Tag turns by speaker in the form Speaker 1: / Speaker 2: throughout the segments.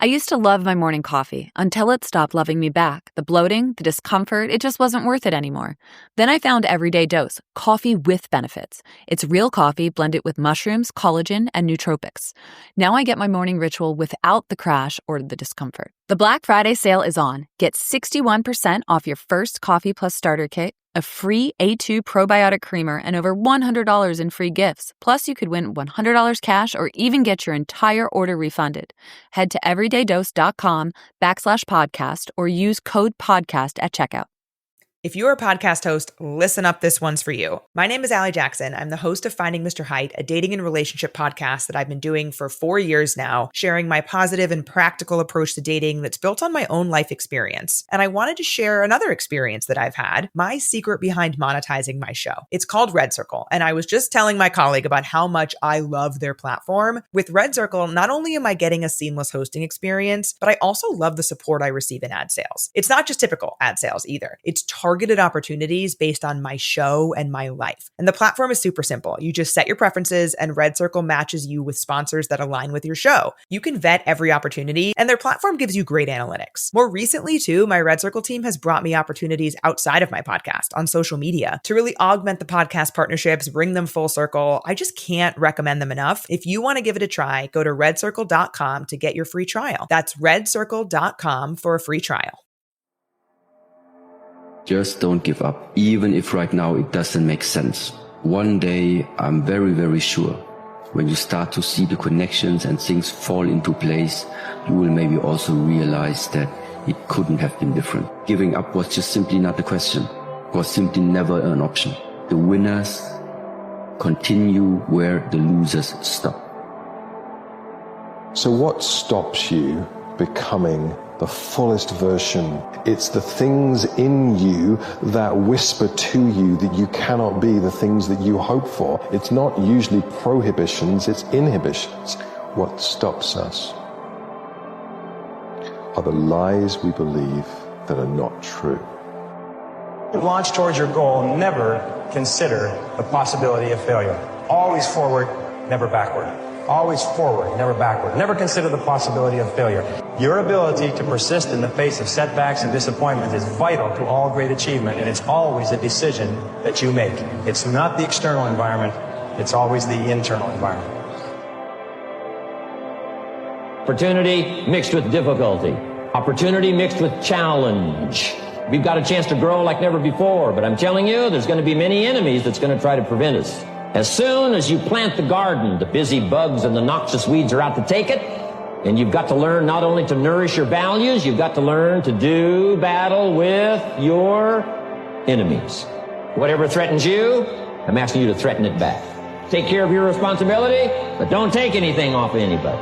Speaker 1: I used to love my morning coffee until it stopped loving me back. The bloating, the discomfort, it just wasn't worth it anymore. Then I found Everyday Dose, coffee with benefits. It's real coffee blended with mushrooms, collagen, and nootropics. Now I get my morning ritual without the crash or the discomfort. The Black Friday sale is on. Get 61% off your first Coffee Plus starter kit, a free A2 probiotic creamer, and over $100 in free gifts. Plus, you could win $100 cash or even get your entire order refunded. Head to everydaydose.com/podcast or use code podcast at checkout.
Speaker 2: If you're a podcast host, listen up, this one's for you. My name is Allie Jackson. I'm the host of Finding Mr. Height, a dating and relationship podcast that I've been doing for 4 years now, sharing my positive and practical approach to dating that's built on my own life experience. And I wanted to share another experience that I've had, my secret behind monetizing my show. It's called Red Circle, and I was just telling my colleague about how much I love their platform. With Red Circle, not only am I getting a seamless hosting experience, but I also love the support I receive in ad sales. It's not just typical ad sales either. It's targeted opportunities based on my show and my life. And the platform is super simple. You just set your preferences and Red Circle matches you with sponsors that align with your show. You can vet every opportunity and their platform gives you great analytics. More recently too, my Red Circle team has brought me opportunities outside of my podcast on social media to really augment the podcast partnerships, bring them full circle. I just can't recommend them enough. If you want to give it a try, go to redcircle.com to get your free trial. That's redcircle.com for a free trial.
Speaker 3: Just don't give up, even if right now it doesn't make sense. One day, I'm very, very sure, when you start to see the connections and things fall into place, you will maybe also realize that it couldn't have been different. Giving up was just simply not the question, was simply never an option. The winners continue where the losers stop.
Speaker 4: So what stops you becoming the fullest version? It's the things in you that whisper to you that you cannot be the things that you hope for. It's not usually prohibitions, it's inhibitions. What stops us are the lies we believe that are not true.
Speaker 5: Launch towards your goal. Never consider the possibility of failure. Always forward, never backward. Always forward, never backward. Never consider the possibility of failure. Your ability to persist in the face of setbacks and disappointment is vital to all great achievement, and it's always a decision that you make. It's not the external environment, it's always the internal environment.
Speaker 6: Opportunity mixed with difficulty. Opportunity mixed with challenge. We've got a chance to grow like never before, but I'm telling you, there's going to be many enemies that's going to try to prevent us. As soon as you plant the garden, the busy bugs and the noxious weeds are out to take it, and you've got to learn not only to nourish your values, you've got to learn to do battle with your enemies. Whatever threatens you, I'm asking you to threaten it back. Take care of your responsibility, but don't take anything off of anybody.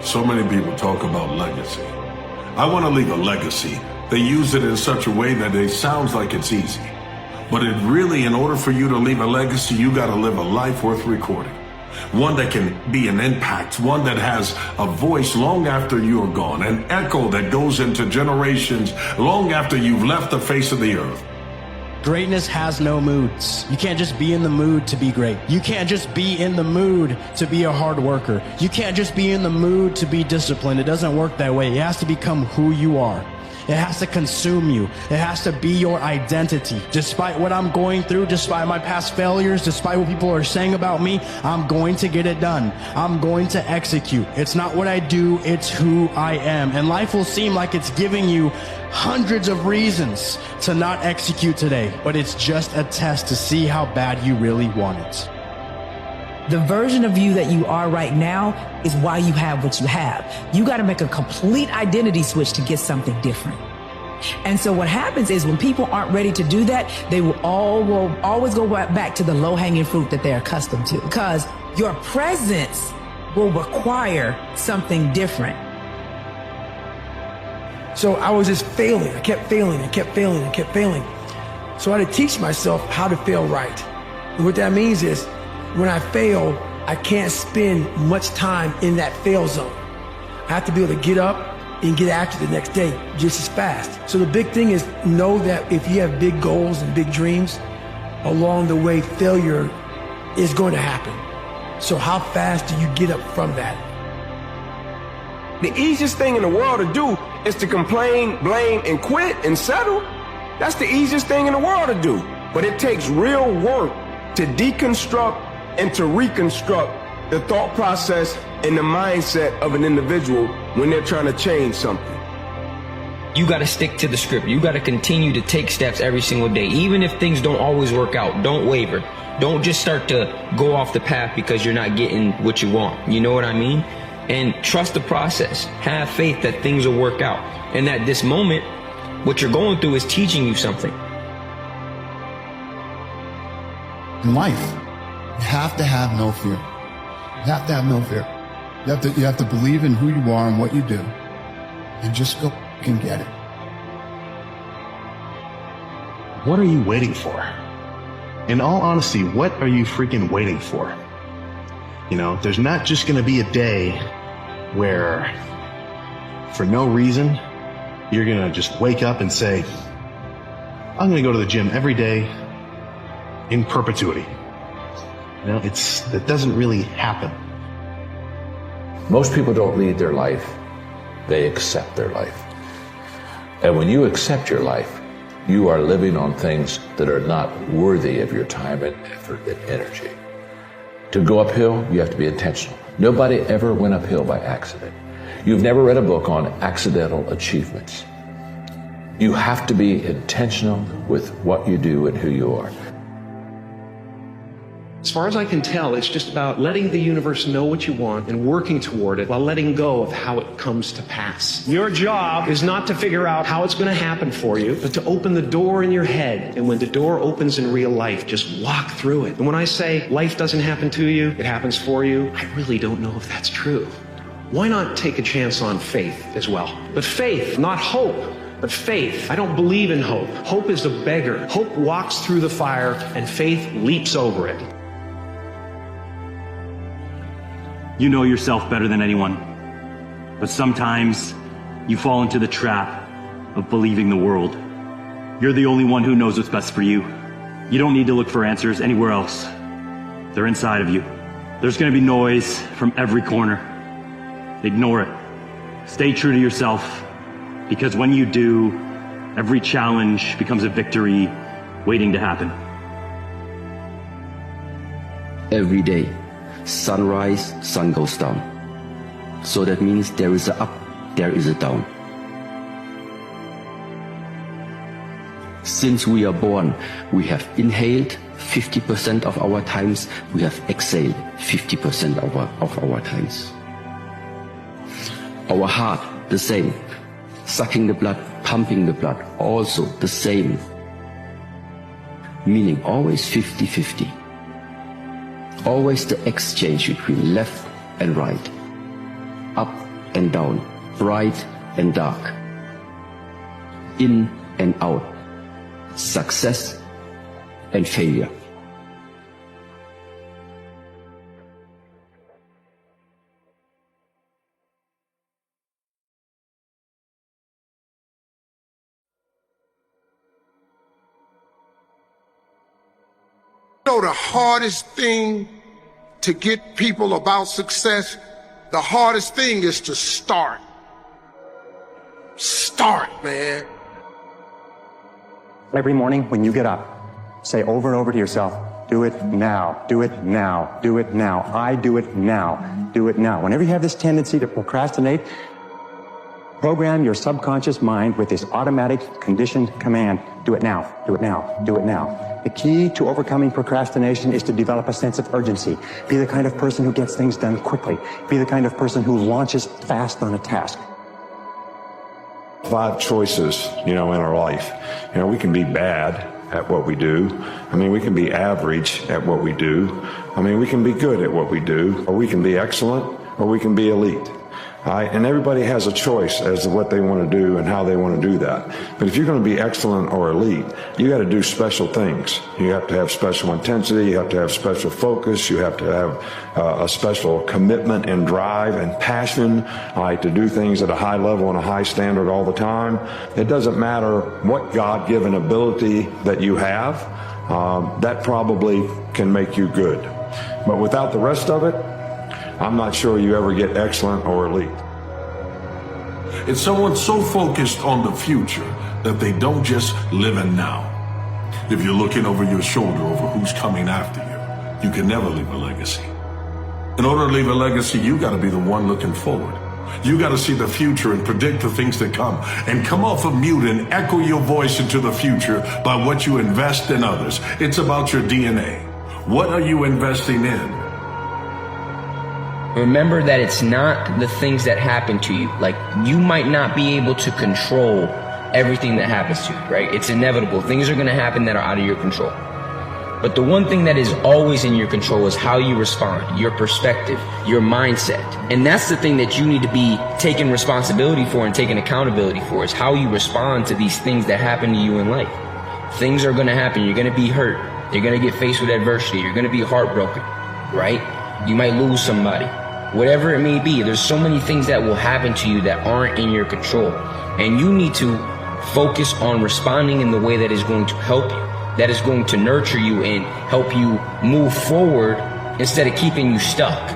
Speaker 7: So many people talk about legacy. I want to leave a legacy. They use it in such a way that it sounds like it's easy. But it really, in order for you to leave a legacy, you got to live a life worth recording. One that can be an impact, one that has a voice long after you are gone, an echo that goes into generations long after you've left the face of the earth.
Speaker 8: Greatness has no moods. You can't just be in the mood to be great. You can't just be in the mood to be a hard worker. You can't just be in the mood to be disciplined. It doesn't work that way. It has to become who you are. It has to consume you. It has to be your identity. Despite what I'm going through, despite my past failures, despite what people are saying about me, I'm going to get it done. I'm going to execute. It's not what I do, it's who I am. And life will seem like it's giving you hundreds of reasons to not execute today, but it's just a test to see how bad you really want it.
Speaker 9: The version of you that you are right now is why you have what you have. You got to make a complete identity switch to get something different. And so what happens is when people aren't ready to do that, they will always go back to the low-hanging fruit that they're accustomed to, because your presence will require something different.
Speaker 10: So I was just failing. I kept failing and kept failing and kept failing. So I had to teach myself how to fail right. And what that means is, when I fail, I can't spend much time in that fail zone. I have to be able to get up and get after the next day just as fast. So the big thing is know that if you have big goals and big dreams, along the way, failure is going to happen. So how fast do you get up from that?
Speaker 11: The easiest thing in the world to do is to complain, blame, and quit and settle. That's the easiest thing in the world to do. But it takes real work to deconstruct and to reconstruct the thought process and the mindset of an individual when they're trying to change something.
Speaker 12: You got to stick to the script. You got to continue to take steps every single day. Even if things don't always work out, don't waver. Don't just start to go off the path because you're not getting what you want. You know what I mean? And trust the process. Have faith that things will work out. And that this moment, what you're going through is teaching you something.
Speaker 13: In life, you have to have no fear. You have to have no fear. You have to believe in who you are and what you do. And just go and get it.
Speaker 14: What are you waiting for? In all honesty, what are you freaking waiting for? You know, there's not just going to be a day where, for no reason, you're going to just wake up and say, I'm going to go to the gym every day in perpetuity. You know, that doesn't really happen.
Speaker 15: Most people don't lead their life, they accept their life. And when you accept your life, you are living on things that are not worthy of your time and effort and energy. To go uphill, you have to be intentional. Nobody ever went uphill by accident. You've never read a book on accidental achievements. You have to be intentional with what you do and who you are.
Speaker 16: As far as I can tell, it's just about letting the universe know what you want and working toward it while letting go of how it comes to pass. Your job is not to figure out how it's going to happen for you, but to open the door in your head. And when the door opens in real life, just walk through it. And when I say life doesn't happen to you, it happens for you, I really don't know if that's true. Why not take a chance on faith as well? But faith, not hope. But faith. I don't believe in hope. Hope is a beggar. Hope walks through the fire and faith leaps over it.
Speaker 17: You know yourself better than anyone, but sometimes you fall into the trap of believing the world. You're the only one who knows what's best for you. You don't need to look for answers anywhere else. They're inside of you. There's going to be noise from every corner. Ignore it. Stay true to yourself, because when you do, every challenge becomes a victory waiting to happen.
Speaker 3: Every day, sunrise, sun goes down. So that means there is a up, there is a down. Since we are born, we have inhaled 50% of our times, we have exhaled 50% of our times. Our heart, the same. Sucking the blood, pumping the blood, also the same. Meaning always 50-50. Always the exchange between left and right, up and down, bright and dark, in and out, success and failure.
Speaker 18: You know, the hardest thing to get people about success, the hardest thing is to start. Start, man.
Speaker 5: Every morning when you get up, say over and over to yourself, do it now, do it now, do it now. I do it now, do it now. Whenever you have this tendency to procrastinate, program your subconscious mind with this automatic conditioned command, do it now, do it now, do it now. The key to overcoming procrastination is to develop a sense of urgency. Be the kind of person who gets things done quickly. Be the kind of person who launches fast on a task.
Speaker 4: 5 choices, in our life. We can be bad at what we do. We can be average at what we do. We can be good at what we do, or we can be excellent, or we can be elite. And everybody has a choice as to what they want to do and how they want to do that. But if you're going to be excellent or elite, you got to do special things. You have to have special intensity. You have to have special focus. You have to have a special commitment and drive and passion to do things at a high level and a high standard all the time. It doesn't matter what God-given ability that you have. That probably can make you good. But without the rest of it, I'm not sure you ever get excellent or elite.
Speaker 7: It's someone so focused on the future that they don't just live in now. If you're looking over your shoulder over who's coming after you, you can never leave a legacy. In order to leave a legacy, you got to be the one looking forward. You got to see the future and predict the things that come, and come off of mute and echo your voice into the future by what you invest in others. It's about your DNA. What are you investing in?
Speaker 12: Remember that it's not the things that happen to you. Like, you might not be able to control everything that happens to you, right? It's inevitable. Things are going to happen that are out of your control. But the one thing that is always in your control is how you respond, your perspective, your mindset. And that's the thing that you need to be taking responsibility for and taking accountability for, is how you respond to these things that happen to you in life. Things are going to happen. You're going to be hurt. You're going to get faced with adversity. You're going to be heartbroken, right? You might lose somebody. Whatever it may be, there's so many things that will happen to you that aren't in your control. And you need to focus on responding in the way that is going to help you, that is going to nurture you and help you move forward instead of keeping you stuck.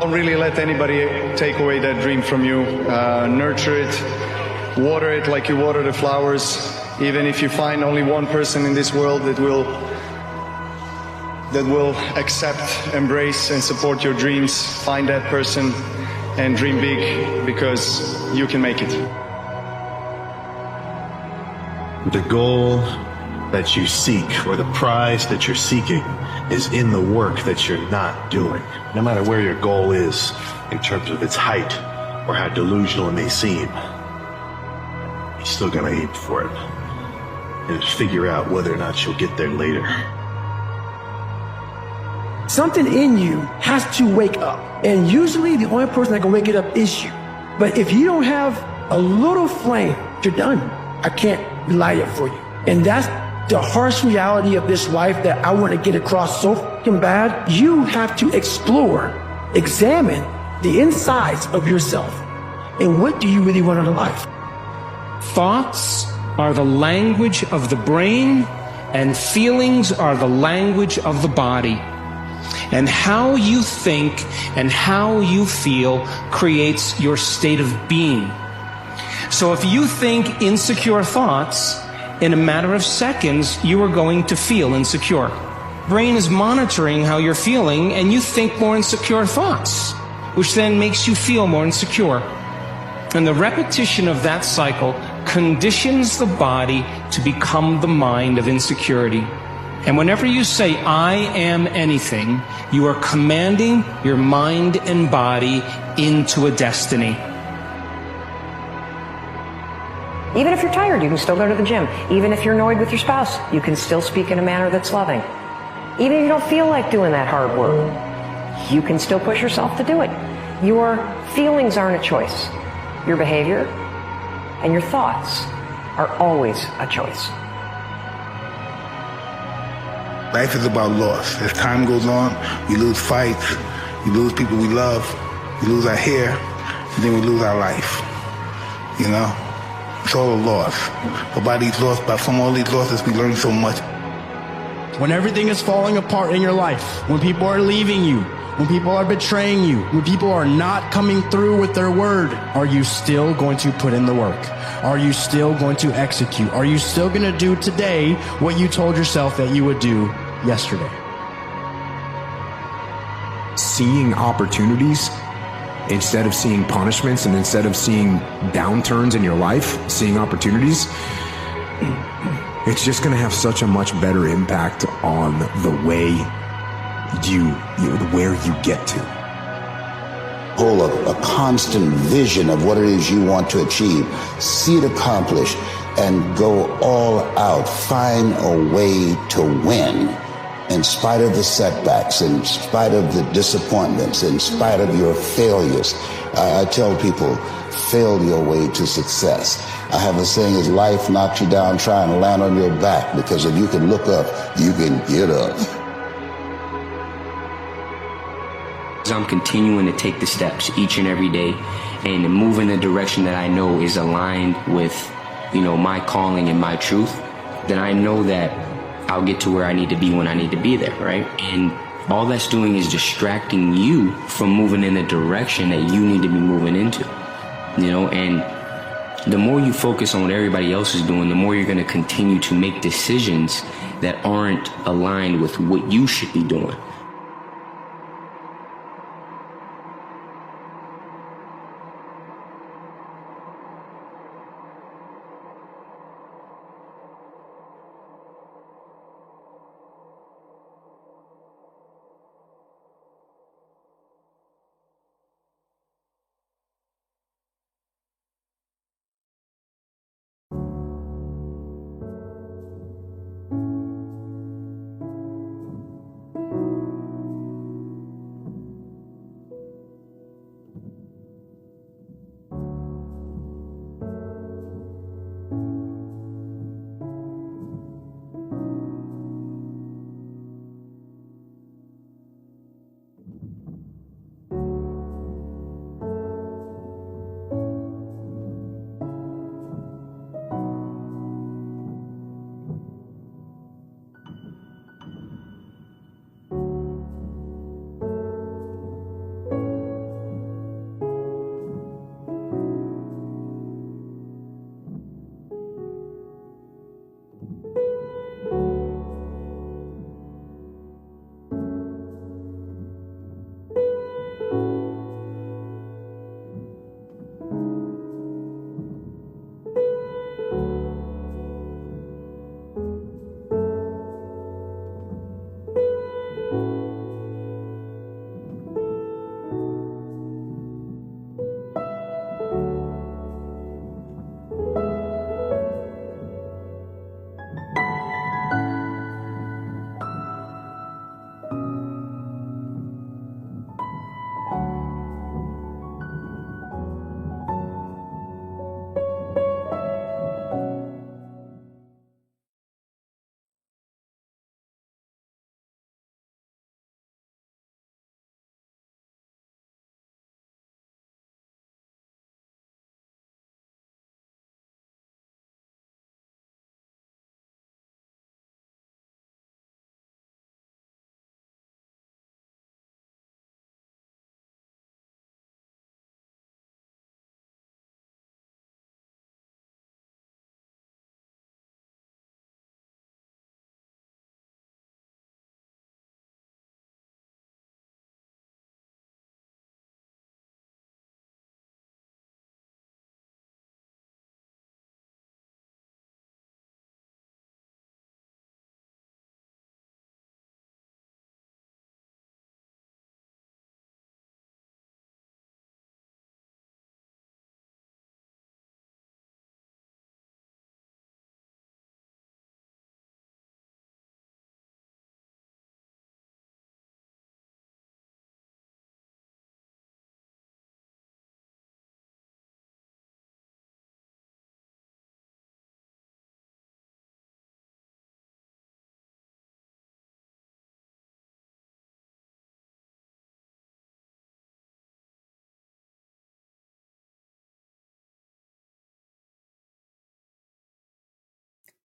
Speaker 19: Don't really let anybody take away that dream from you. Nurture it, water it like you water the flowers. Even if you find only one person in this world that will accept, embrace, and support your dreams, find that person and dream big, because you can make it.
Speaker 14: The goal that you seek, or the prize that you're seeking, is in the work that you're not doing. No matter where your goal is in terms of its height or how delusional it may seem, you're still gonna aim for it and figure out whether or not you'll get there later.
Speaker 10: Something in you has to wake up. And usually the only person that can wake it up is you. But if you don't have a little flame, you're done. I can't light it for you. And that's the harsh reality of this life that I want to get across so fucking bad. You have to explore, examine the insides of yourself. And what do you really want out of life?
Speaker 16: Thoughts are the language of the brain, and feelings are the language of the body. And how you think and how you feel creates your state of being. So if you think insecure thoughts, in a matter of seconds, you are going to feel insecure. Brain is monitoring how you're feeling, and you think more insecure thoughts, which then makes you feel more insecure. And the repetition of that cycle conditions the body to become the mind of insecurity. And whenever you say, I am anything, you are commanding your mind and body into a destiny.
Speaker 20: Even if you're tired, you can still go to the gym. Even if you're annoyed with your spouse, you can still speak in a manner that's loving. Even if you don't feel like doing that hard work, you can still push yourself to do it. Your feelings aren't a choice. Your behavior and your thoughts are always a choice.
Speaker 21: Life is about loss. As time goes on, we lose fights, we lose people we love, we lose our hair, and then we lose our life. You know? It's all a loss. But from all these losses, we learn so much.
Speaker 8: When everything is falling apart in your life, when people are leaving you, when people are betraying you, when people are not coming through with their word, are you still going to put in the work? Are you still going to execute? Are you still going to do today what you told yourself that you would do yesterday?
Speaker 22: Seeing opportunities instead of seeing punishments, and instead of seeing downturns in your life, seeing opportunities, it's just going to have such a much better impact on the way where you get to.
Speaker 23: Hold a constant vision of what it is you want to achieve, see it accomplished, and go all out. Find a way to win in spite of the setbacks, in spite of the disappointments, in spite of your failures. I tell people, fail your way to success. I have a saying, is life knocks you down, try and land on your back, because if you can look up, you can get up.
Speaker 12: I'm continuing to take the steps each and every day and move in the direction that I know is aligned with, my calling and my truth, then I know that I'll get to where I need to be when I need to be there, right? And all that's doing is distracting you from moving in the direction that you need to be moving into, and the more you focus on what everybody else is doing, the more you're going to continue to make decisions that aren't aligned with what you should be doing.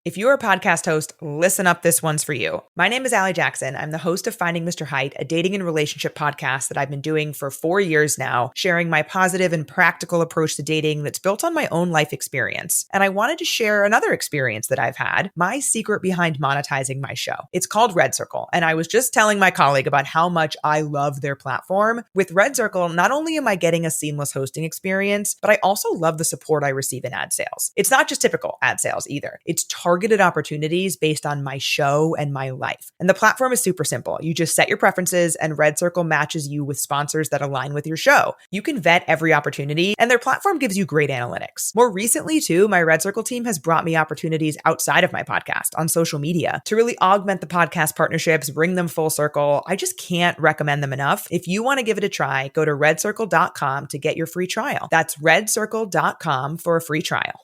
Speaker 1: If you're a podcast host, listen up, this one's for you. My name is Allie Jackson. I'm the host of Finding Mr. Height, a dating and relationship podcast that I've been doing for 4 years now, sharing my positive and practical approach to dating that's built on my own life experience. And I wanted to share another experience that I've had, my secret behind monetizing my show. It's called Red Circle, and I was just telling my colleague about how much I love their platform. With Red Circle, not only am I getting a seamless hosting experience, but I also love the support I receive in ad sales. It's not just typical ad sales either. It's targeted opportunities based on my show and my life. And the platform is super simple. You just set your preferences and Red Circle matches you with sponsors that align with your show. You can vet every opportunity and their platform gives you great analytics. More recently too, my Red Circle team has brought me opportunities outside of my podcast on social media to really augment the podcast partnerships, bring them full circle. I just can't recommend them enough. If you want to give it a try, go to redcircle.com to get your free trial. That's redcircle.com for a free trial.